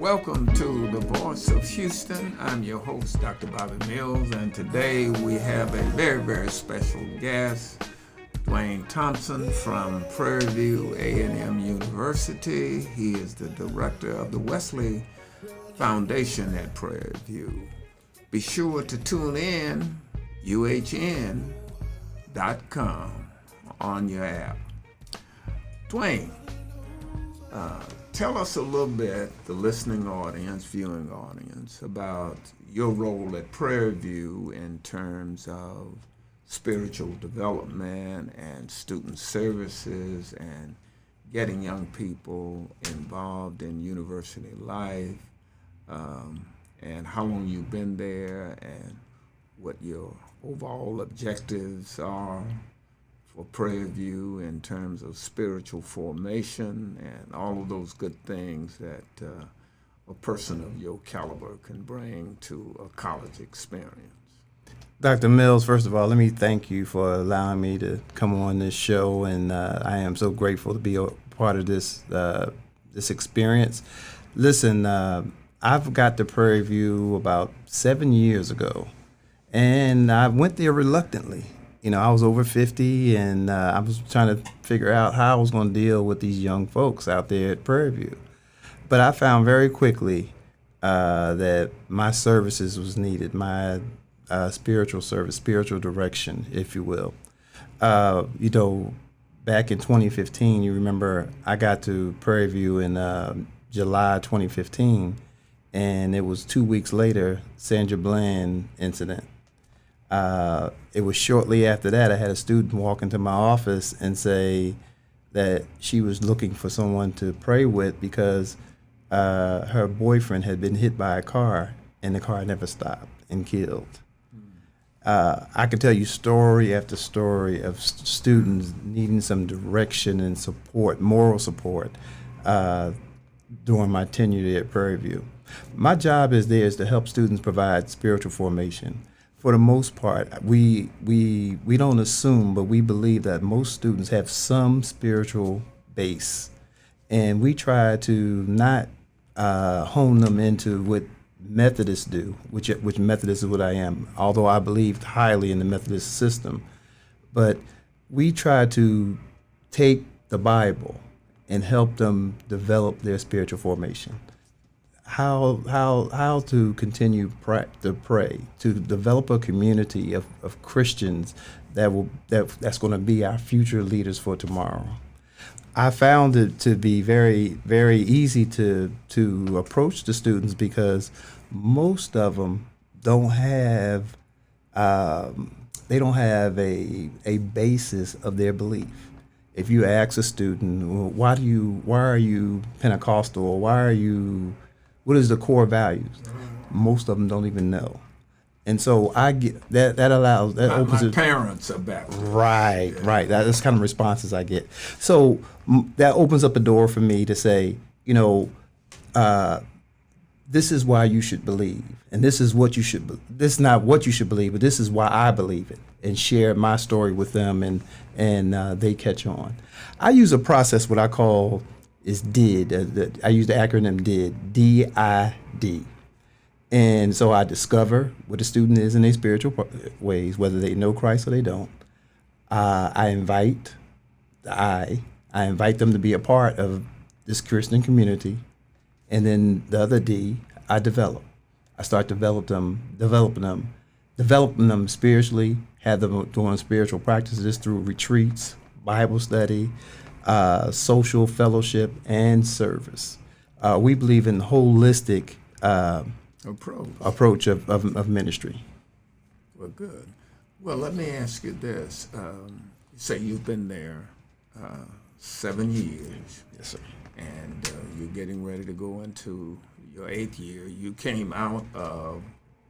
Welcome to the Voice of Houston. I'm your host, Dr. Bobby Mills, and today we have a very, very special guest, Dwayne Thompson from Prairie A&M University. He is the director of the Wesley Foundation at Prairie View. Be sure to tune in, uhn.com, on your app. Dwayne, tell us a little bit, the listening audience, viewing audience, about your role at Prairie View in terms of spiritual development and student services and getting young people involved in university life, and how long you've been there and what your overall objectives are for Prairie View in terms of spiritual formation and all of those good things that a person of your caliber can bring to a college experience. Dr. Mills, first of all, let me thank you for allowing me to come on this show, and I am so grateful to be a part of this experience. Listen, I've got to Prairie View about 7 years ago, and I went there reluctantly. You know, I was over 50, and I was trying to figure out how I was going to deal with these young folks out there at Prairie View. But I found very quickly that my services was needed, my spiritual service, spiritual direction, if you will. Back in 2015, you remember I got to Prairie View in July 2015, and it was 2 weeks later, Sandra Bland incident. It was shortly after that I had a student walk into my office and say that she was looking for someone to pray with because her boyfriend had been hit by a car and the car never stopped and killed. I could tell you story after story of students needing some direction and support, moral support, during my tenure at Prairie View. My job is to help students provide spiritual formation. For the most part, we don't assume, but we believe that most students have some spiritual base, and we try to not hone them into what Methodists do, which Methodist is what I am, although I believe highly in the Methodist system. But we try to take the Bible and help them develop their spiritual formation. How to continue to pray, to develop a community of Christians that's going to be our future leaders for tomorrow. I found it to be very, very easy to approach the students because most of them don't have a basis of their belief. If you ask a student, well, why are you Pentecostal, or what is the core values? Most of them don't even know. And so I get that allows that opens my it. Parents are Baptist. Right. That's the kind of responses I get. So that opens up a door for me to say, this is why you should believe, and this is what you should. This is not what you should believe, but this is why I believe it, and share my story with them, and they catch on. I use a process what I call is DID. I use the acronym DID, D-I-D. And so I discover what the student is in their spiritual ways, whether they know Christ or they don't. I invite them to be a part of this Christian community. And then the other D, I develop. I start developing them spiritually, have them doing spiritual practices through retreats, Bible study, social fellowship, and service. We believe in holistic approach of ministry. Well, good. Well, let me ask you this. You say you've been there 7 years. Yes, sir. And you're getting ready to go into your 8th year. You came out of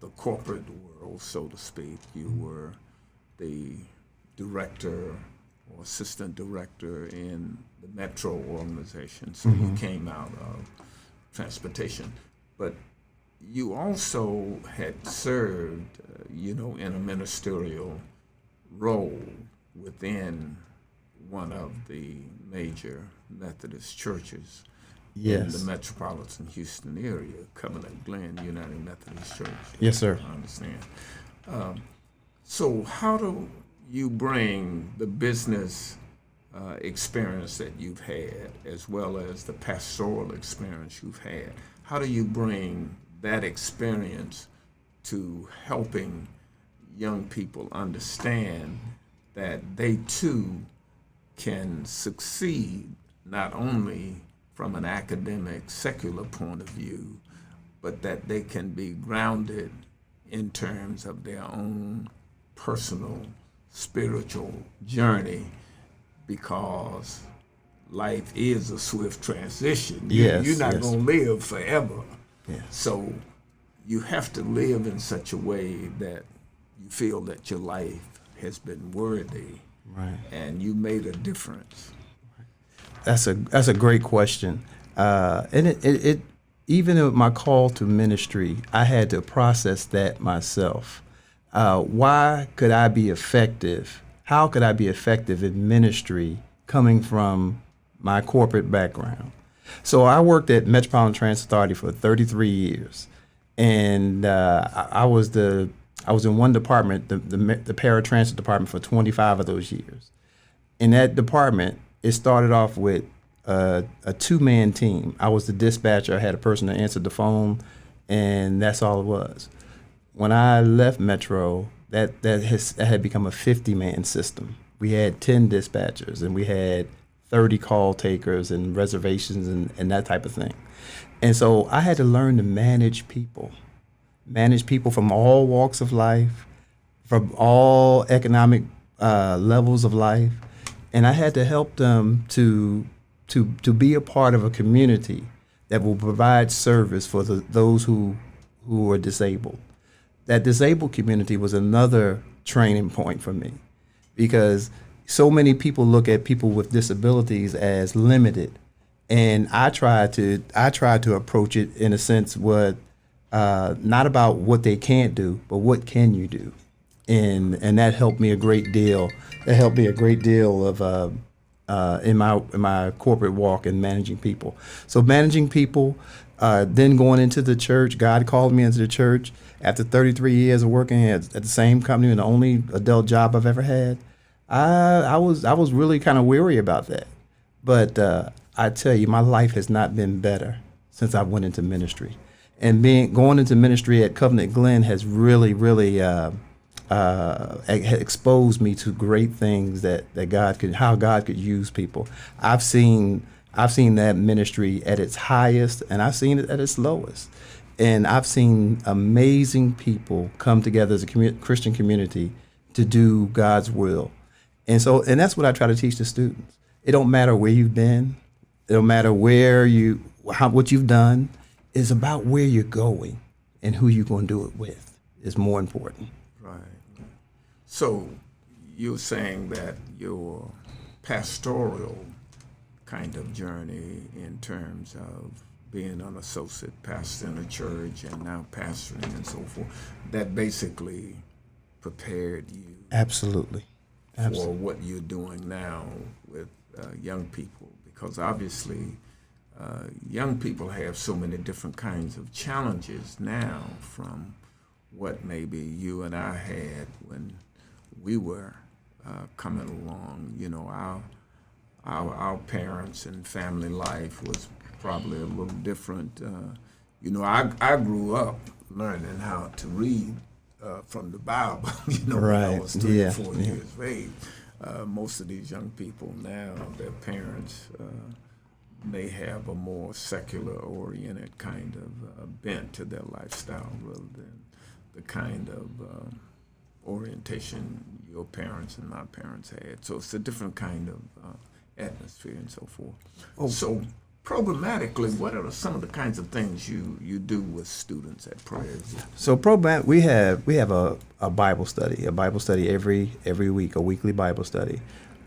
the corporate world, so to speak. You were the director or assistant director in the Metro organization, so you came out of transportation. But you also had served, in a ministerial role within one of the major Methodist churches. in the Yes. metropolitan Houston area, Covenant Glen United Methodist Church. Yes, sir. I understand. So how do you bring the business experience that you've had, as well as the pastoral experience you've had? How do you bring that experience to helping young people understand that they too can succeed, not only from an academic, secular point of view, but that they can be grounded in terms of their own personal spiritual journey, because life is a swift transition. Yes, You're not yes. going to live forever. Yeah. So you have to live in such a way that you feel that your life has been worthy, Right. and you made a difference. That's a great question, and it even with my call to ministry, I had to process that myself. Why could I be effective? How could I be effective in ministry coming from my corporate background? So I worked at Metropolitan Transit Authority for 33 years, and I was in one department, the paratransit department, for 25 of those years. In that department, it started off with a two-man team. I was the dispatcher. I had a person that answered the phone, and that's all it was. When I left Metro, that had become a 50-man system. We had 10 dispatchers, and we had 30 call takers and reservations and that type of thing. And so I had to learn to manage people from all walks of life, from all economic levels of life, and I had to help them to be a part of a community that will provide service for those who are disabled. That disabled community was another training point for me, because so many people look at people with disabilities as limited, and I try to approach it in a sense what not about what they can't do, but what can you do, and that helped me a great deal. That helped me a great deal of in my corporate walk and managing people. So managing people, then going into the church. God called me into the church after 33 years of working at the same company, and the only adult job I've ever had. I was really kind of weary about that, but I tell you, my life has not been better since I went into ministry, and going into ministry at Covenant Glen has really exposed me to great things that how God could use people. I've seen that ministry at its highest, and I've seen it at its lowest. And I've seen amazing people come together as a Christian community to do God's will. And that's what I try to teach the students. It don't matter where you've been. It don't matter what you've done. It's about where you're going and who you're going to do it with is more important. Right. So you're saying that your pastoral kind of journey in terms of being an associate pastor in a church and now pastoring and so forth, that basically prepared you Absolutely. for what you're doing now with young people, because obviously young people have so many different kinds of challenges now from what maybe you and I had when we were coming along. You know, our parents and family life was probably a little different. You know, I grew up learning how to read from the Bible, you know, when I was 3 or 4 years of age. Most of these young people now, their parents may have a more secular-oriented kind of bent to their lifestyle rather than the kind of orientation your parents and my parents had. So it's a different kind of atmosphere and so forth. So programmatically, what are some of the kinds of things you do with students at Prairie? So we have a Bible study every week, a weekly Bible study.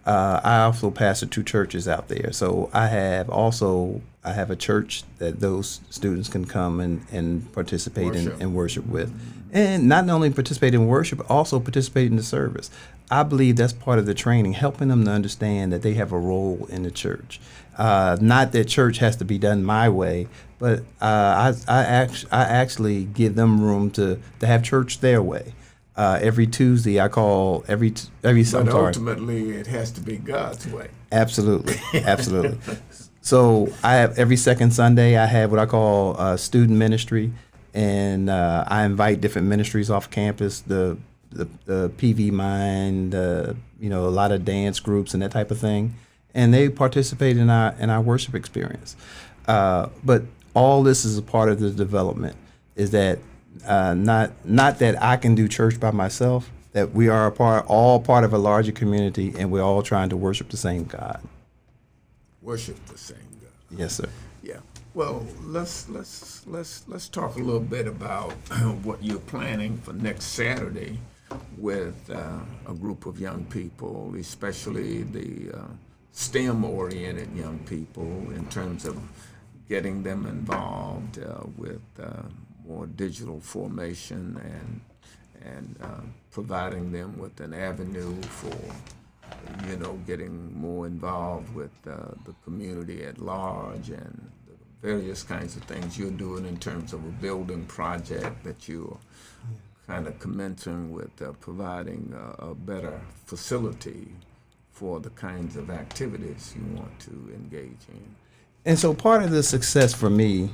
I also pastor 2 churches out there. So I have a church that those students can come and participate Worship. in worship with. And not only participate in worship, but also participate in the service. I believe that's part of the training, helping them to understand that they have a role in the church. Not that church has to be done my way, but I actually give them room to have church their way. Every Tuesday, I call every But sorry. ultimately, it has to be God's way. Absolutely, absolutely. So I have every second Sunday I have what I call student ministry, and I invite different ministries off campus. The PV Mind, a lot of dance groups and that type of thing, and they participate in our worship experience. But all this is a part of the development. Is that not that I can do church by myself, that we are all part of a larger community, and we're all trying to worship the same God. Worship the same God. Yes, sir. Yeah. Well, let's talk a little bit about what you're planning for next Saturday with a group of young people, especially the STEM-oriented young people, in terms of getting them involved with more digital formation and providing them with an avenue for getting more involved with the community at large, and the various kinds of things you're doing in terms of a building project that you're kind of commencing with providing a better facility for the kinds of activities you want to engage in. And so part of the success for me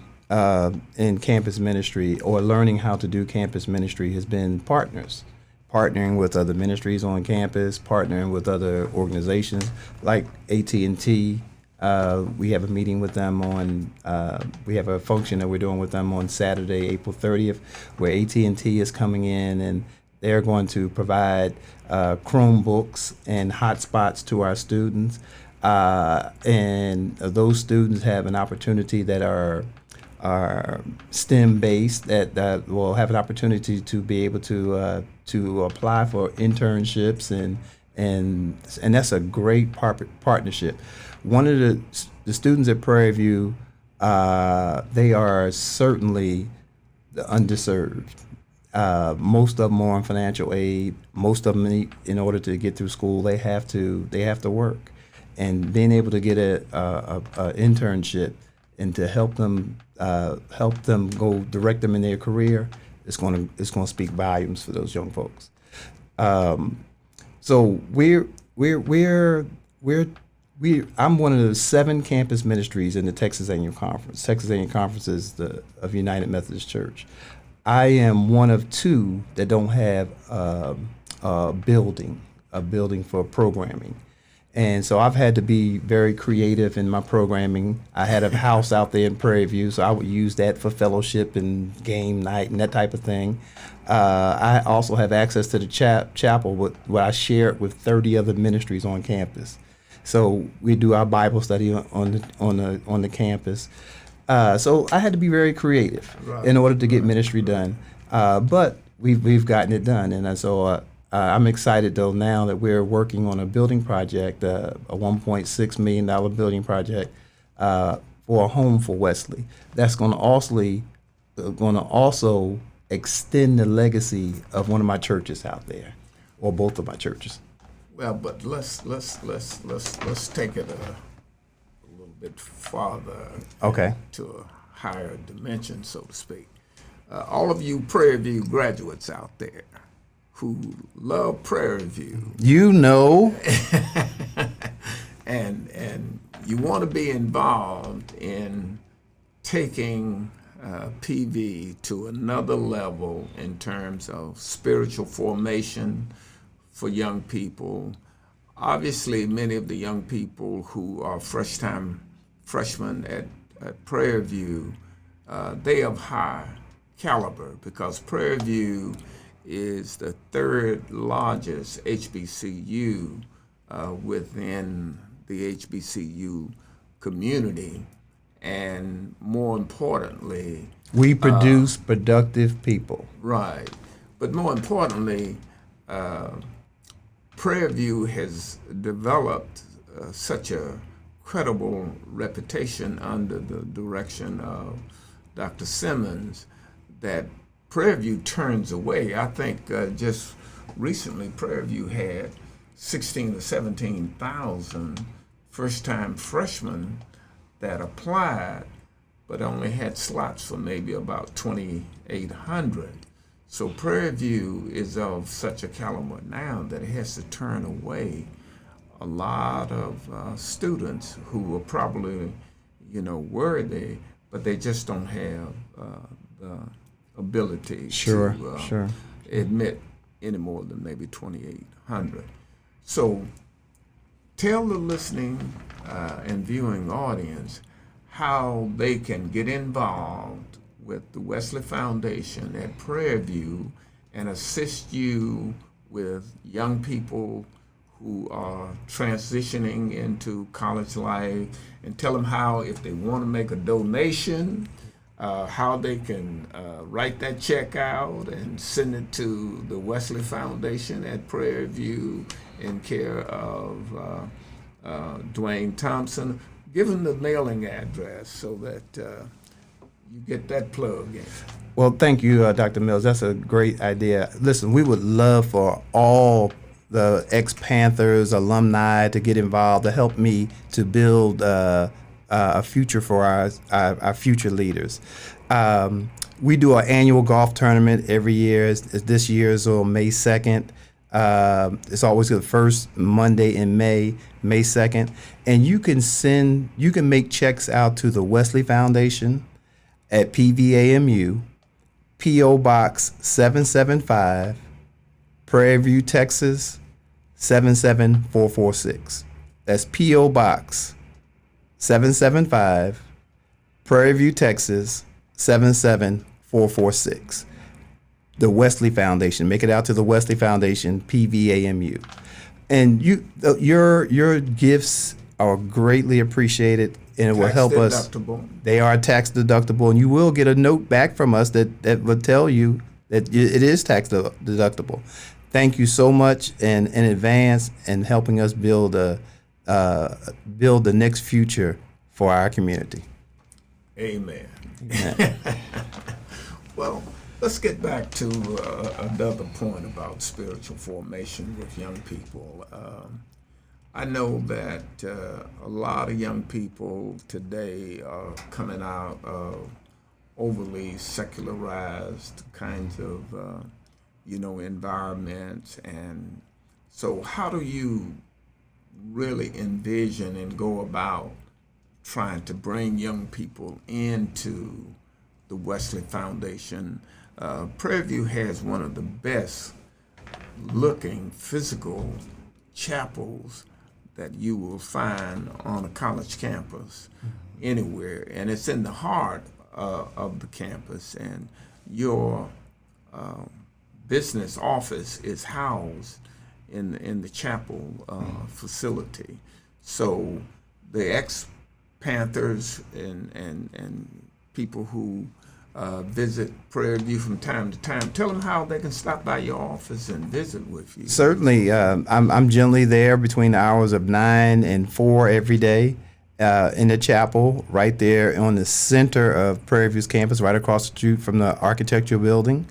in campus ministry, or learning how to do campus ministry, has been partnering with other ministries on campus, partnering with other organizations like AT&T. We have a meeting with them we have a function that we're doing with them on Saturday, April 30th, where AT&T is coming in and they're going to provide Chromebooks and hotspots to our students. And those students have an opportunity that are STEM based, that will have an opportunity to be able to apply for internships, and that's a great partnership. One of the students at Prairie View, they are certainly the underserved. Most of them are on financial aid. Most of them, in order to get through school, they have to work, and being able to get a internship and to help them direct them in their career, it's going to speak volumes for those young folks. So I'm one of the 7 campus ministries in the Texas Annual Conference. Texas Annual Conference is of United Methodist Church. I am one of 2 that don't have a building for programming. And so I've had to be very creative in my programming. I had a house out there in Prairie View, so I would use that for fellowship and game night and that type of thing. I also have access to the chapel, where I share it with 30 other ministries on campus. So we do our Bible study on the campus. So I had to be very creative in order to get ministry done. But we've gotten it done, and so. I'm excited, though, now that we're working on a building project, a $1.6 million building project for a home for Wesley. That's going to also extend the legacy of one of my churches out there, or both of my churches. Well, but let's take it a little bit farther. Okay. To a higher dimension, so to speak. All of you Prairie View graduates out there who love Prairie View, and you want to be involved in taking PV to another level in terms of spiritual formation for young people. Obviously, many of the young people who are freshmen at Prairie View, they have high caliber, because Prairie View is the 3rd largest HBCU within the HBCU community, and more importantly, we produce productive people. Right, but more importantly, Prairie View has developed such a credible reputation under the direction of Dr. Simmons that Prairie View turns away. I think just recently Prairie View had 16 to 17,000 first-time freshmen that applied, but only had slots for maybe about 2,800. So Prairie View is of such a caliber now that it has to turn away a lot of students who are probably, worthy, but they just don't have the ability to admit any more than maybe 2,800. So tell the listening and viewing audience how they can get involved with the Wesley Foundation at Prairie View and assist you with young people who are transitioning into college life, and tell them how, if they want to make a donation, how they can write that check out and send it to the Wesley Foundation at Prairie View in care of Dwayne Thompson. Give them the mailing address so that you get that plug in. Well, thank you, Dr. Mills. That's a great idea. Listen, we would love for all the ex-Panthers alumni to get involved, to help me to build a future for our future leaders. We do our annual golf tournament every year. This year's on May 2nd. It's always the first Monday in May 2nd. And you can make checks out to the Wesley Foundation at PVAMU, P.O. Box 775, Prairie View, Texas 77446. That's P.O. Box 775, Prairie View, Texas 77446. The Wesley Foundation. Make it out to the Wesley Foundation, PVAMU. And your gifts are greatly appreciated, and it will help us. They are tax deductible, and you will get a note back from us that will tell you that it is tax deductible. Thank you so much in advance and helping us build the next future for our community. Amen. Well, let's get back to another point about spiritual formation with young people. I know that a lot of young people today are coming out of overly secularized kinds of, environments. And so how do you really envision and go about trying to bring young people into the Wesley Foundation? Prairie View has one of the best looking physical chapels that you will find on a college campus anywhere, and it's in the heart of the campus, and your business office is housed in the chapel facility. So the ex-Panthers and people who visit Prairie View from time to time, tell them how they can stop by your office and visit with you. Certainly. I'm generally there between the hours of 9 and 4 every day in the chapel, right there on the center of Prairie View's campus, right across the street from the architectural building.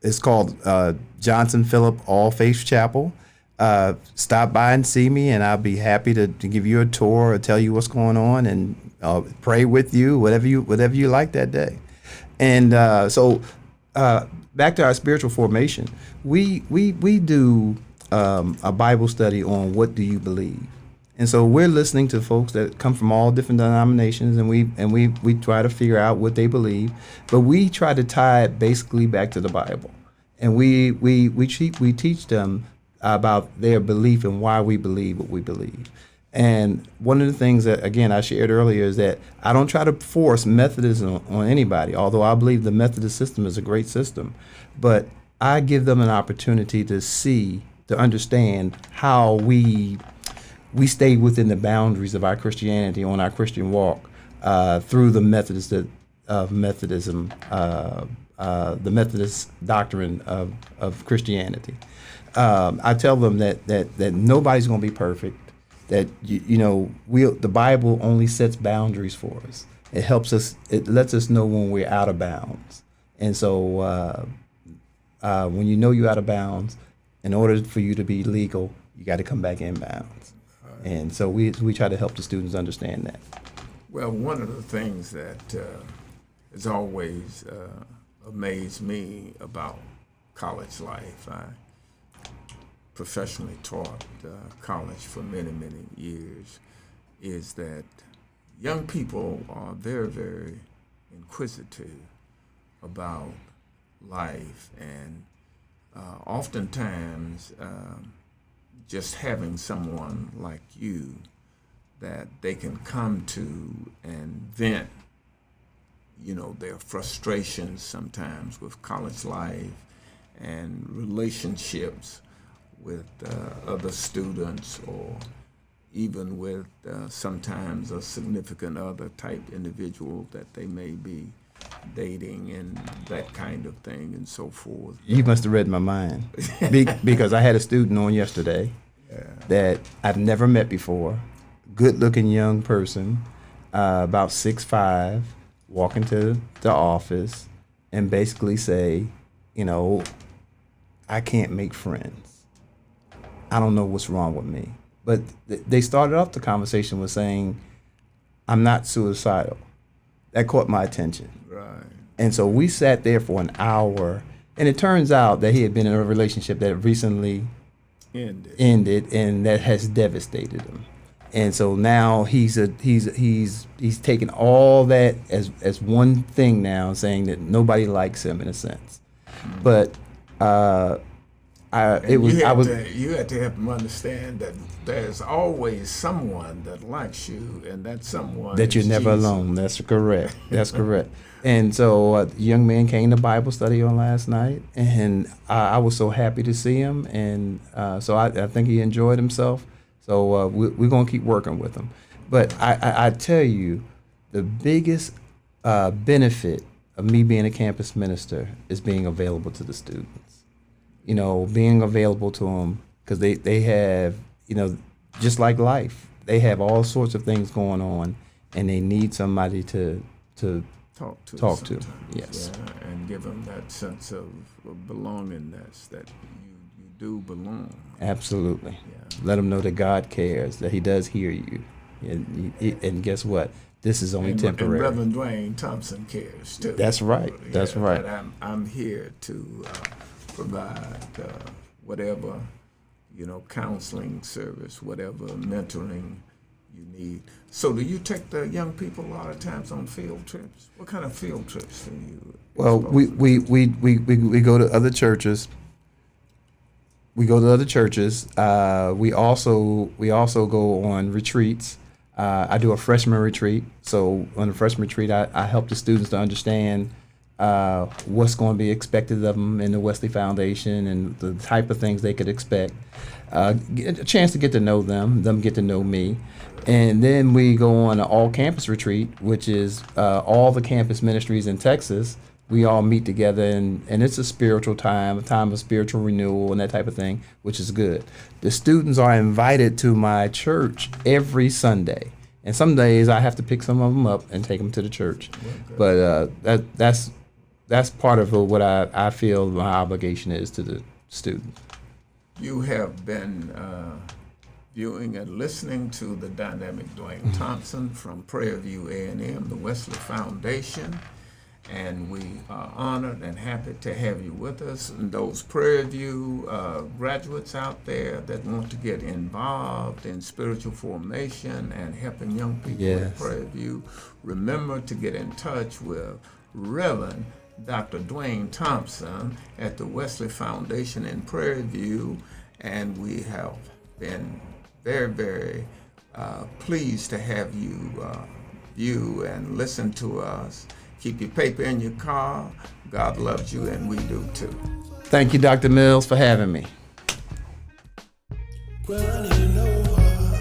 It's called Johnson Phillip All Faith Chapel. Stop by and see me, and I'll be happy to give you a tour or tell you what's going on, and pray with you, whatever you like that day. And so back to our spiritual formation, we do a Bible study on what do you believe. And so we're listening to folks that come from all different denominations, and we try to figure out what they believe, but we try to tie it basically back to the Bible, and we teach them about their belief and why we believe what we believe. And one of the things that, again, I shared earlier is that I don't try to force Methodism on anybody, although I believe the Methodist system is a great system. But I give them an opportunity to understand how we stay within the boundaries of our Christianity on our Christian walk through the Methodism the Methodist doctrine of Christianity. I tell them that nobody's going to be perfect. That the Bible only sets boundaries for us. It helps us. It lets us know when we're out of bounds. And so when you know you're out of bounds, in order for you to be legal, you got to come back in bounds. And so we try to help the students understand that. Well, one of the things that has always amazed me about college life, I professionally taught college for many, many years, is that young people are very, very inquisitive about life, and oftentimes just having someone like you that they can come to and vent, their frustrations sometimes with college life and relationships with other students, or even with sometimes a significant other type individual that they may be dating and that kind of thing and so forth. You must have read my mind because I had a student on yesterday that I've never met before, good-looking young person, about 6'5", walk into the office and basically say, I can't make friends. I don't know what's wrong with me. But they started off the conversation with saying, I'm not suicidal. That caught my attention. Right. And so we sat there for an hour, and it turns out that he had been in a relationship that recently ended, and that has devastated him. And so now he's taken all that as one thing now, saying that nobody likes him in a sense. But you had to help him understand that there's always someone that likes you, and that someone that you're never Jesus. alone. That's correct. That's correct. And so the young man came to Bible study on last night, and I was so happy to see him, and so I think he enjoyed himself. So we're going to keep working with him. But I tell you, the biggest benefit of me being a campus minister is being available to the students. Being available to them, because they have, just like life, they have all sorts of things going on, and they need somebody to talk to. Yes. Yeah, and give them that sense of belongingness, that you do belong. Absolutely. Yeah. Let them know that God cares, that He does hear you, and guess what? This is only temporary. And Reverend Dwayne Thompson cares too. That's right. That's right. I'm here to provide whatever counseling service, whatever mentoring you need. So do you take the young people a lot of times on field trips? What kind of field trips do you? Well, we go to other churches. We go to other churches. We also go on retreats. I do a freshman retreat. So on the freshman retreat, I help the students to understand what's going to be expected of them in the Wesley Foundation and the type of things they could expect. Get a chance to get to know them get to know me. And then we go on an all-campus retreat, which is all the campus ministries in Texas. We all meet together, and it's a spiritual time, a time of spiritual renewal and that type of thing, which is good. The students are invited to my church every Sunday. And some days I have to pick some of them up and take them to the church. But that's part of what I feel my obligation is to the students. You have been viewing and listening to the dynamic Dwayne Thompson from Prairie A&M, the Wesley Foundation, and we are honored and happy to have you with us. And those Prairie View graduates out there that want to get involved in spiritual formation and helping young people at Prairie View, remember to get in touch with Reverend Dr. Dwayne Thompson at the Wesley Foundation in Prairie View, and we have been very, very pleased to have you view and listen to us. Keep your paper in your car. God loves you, and we do too. Thank you, Dr. Mills, for having me. Well,